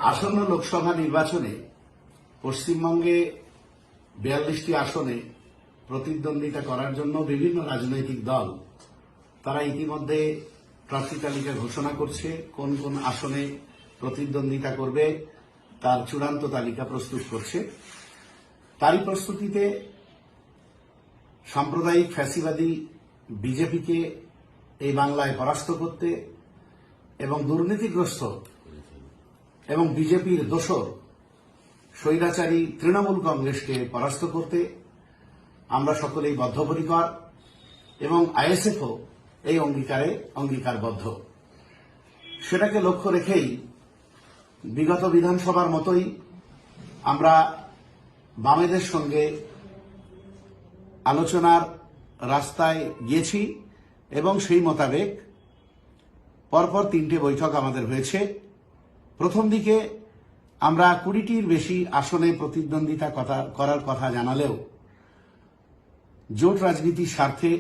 আসন্ন লোকসভা নির্বাচনে পশ্চিমবঙ্গে 42টি আসনে প্রতিদ্বন্দ্বিতা করার জন্য বিভিন্ন রাজনৈতিক দল তারা ইতিমধ্যে প্রার্থী তালিকা ঘোষণা করছে, কোন কোন আসনে প্রতিদ্বন্দ্বিতা করবে তার চূড়ান্ত তালিকা প্রস্তুত করছে। তারই প্রস্তুতিতে সাম্প্রদায়িক ফ্যাসিবাদী বিজেপিকে এই বাংলায় পরাস্ত করতে এবং দুর্নীতিগ্রস্ত এবং বিজেপির দোসর স্বৈরাচারী তৃণমূল কংগ্রেসকে পরাস্ত করতে আমরা সকলেই বদ্ধপরিকর এবং আইএসএফও এই অঙ্গীকারবদ্ধ। সেটাকে লক্ষ্য রেখেই বিগত বিধানসভার মতোই আমরা বামেদের সঙ্গে আলোচনার রাস্তায় গিয়েছি এবং সেই মোতাবেক পরপর 3টে বৈঠক আমাদের হয়েছে। প্রথম দিকে আমরা 20টির বেশি আসনে প্রতিদ্বন্দ্বিতা করার কথা জানালেও জোট রাজনীতির স্বার্থে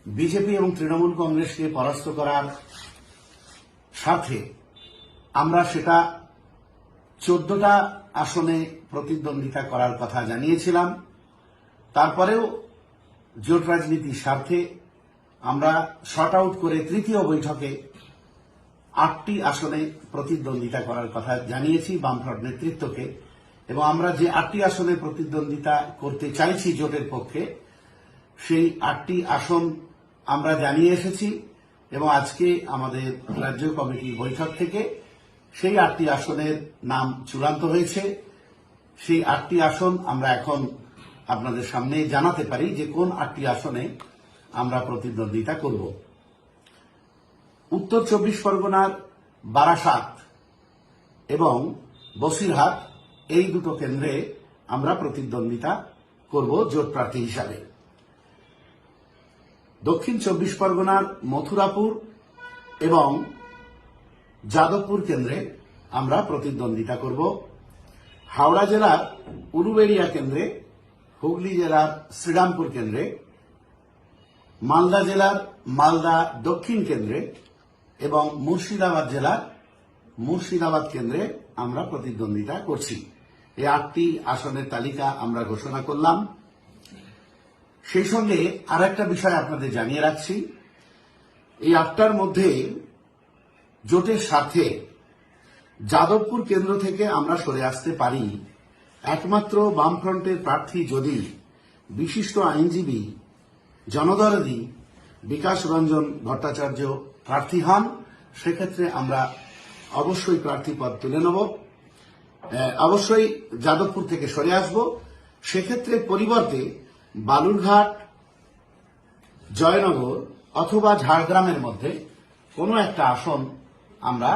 বিজেপি এবং তৃণমূল কংগ্রেসকে পরাস্ত করার স্বার্থে আমরা সেটা 14টা আসনে প্রতিদ্বন্দ্বিতা করার কথা জানিয়েছিলাম। তারপরেও জোট রাজনীতির স্বার্থে আমরা শর্ট আউট করে তৃতীয় বৈঠকে 8টি আসনে প্রতিদ্বন্দ্বিতা করার কথা জানিয়েছি বামফ্রন্ট নেতৃত্বকে, এবং আমরা যে 8টি আসনে প্রতিদ্বন্দ্বিতা করতে চাইছি জোটের পক্ষে সেই 8টি আসন আমরা জানিয়ে এসেছি এবং আজকে আমাদের রাজ্য কমিটির বৈঠক থেকে সেই 8টি আসনের নাম চূড়ান্ত হয়েছে। সেই 8টি আসন আমরা এখন আপনাদের সামনে জানাতে পারি যে কোন 8টি আসনে আমরা প্রতিদ্বন্দ্বিতা করব। উত্তর 24 পরগনার বারাসাত এবং বসিরহাট এই দুটো কেন্দ্রে আমরা প্রতিদ্বন্দ্বিতা করব জোট প্রার্থী হিসাবে। দক্ষিণ 24 পরগনার মথুরাপুর এবং যাদবপুর কেন্দ্রে আমরা প্রতিদ্বন্দ্বিতা করব। হাওড়া জেলার উলুবেড়িয়া কেন্দ্রে, হুগলি জেলার শ্রীরামপুর কেন্দ্রে, মালদা জেলার মালদা দক্ষিণ কেন্দ্রে এবং মুর্শিদাবাদ জেলার মুর্শিদাবাদ কেন্দ্রে আমরা প্রতিদ্বন্দ্বিতা করছি। এই 8টি আসনের তালিকা আমরা ঘোষণা করলাম। সেই সঙ্গে আর একটা বিষয় আপনাদের জানিয়ে রাখছি, এই 8টার মধ্যে জোটের স্বার্থে যাদবপুর কেন্দ্র থেকে আমরা সরে আসতে পারি একমাত্র বামফ্রন্টের প্রার্থী যদি বিশিষ্ট আইনজীবী জনদরদী বিকাশ রঞ্জন ভট্টাচার্য প্রার্থী হন। সেক্ষেত্রে আমরা অবশ্যই প্রার্থী পদ তুলে নেব, অবশ্যই যাদবপুর থেকে সরে আসব। সেক্ষেত্রে পরিবর্তে বালুরঘাট, জয়নগর অথবা ঝাড়গ্রামের মধ্যে কোনো একটা আসন আমরা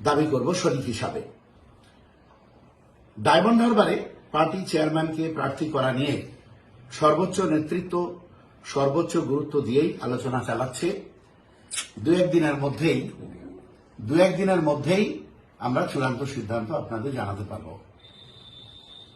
দাবি করব শরিক হিসাবে। ডায়মন্ড হারবারে পার্টি চেয়ারম্যানকে প্রার্থী করা নিয়ে সর্বোচ্চ নেতৃত্ব সর্বোচ্চ গুরুত্ব দিয়েই আলোচনা চালাচ্ছে। দু এক দিনের মধ্যেই আমরা চূড়ান্ত সিদ্ধান্ত আপনাদের জানাতে পারব।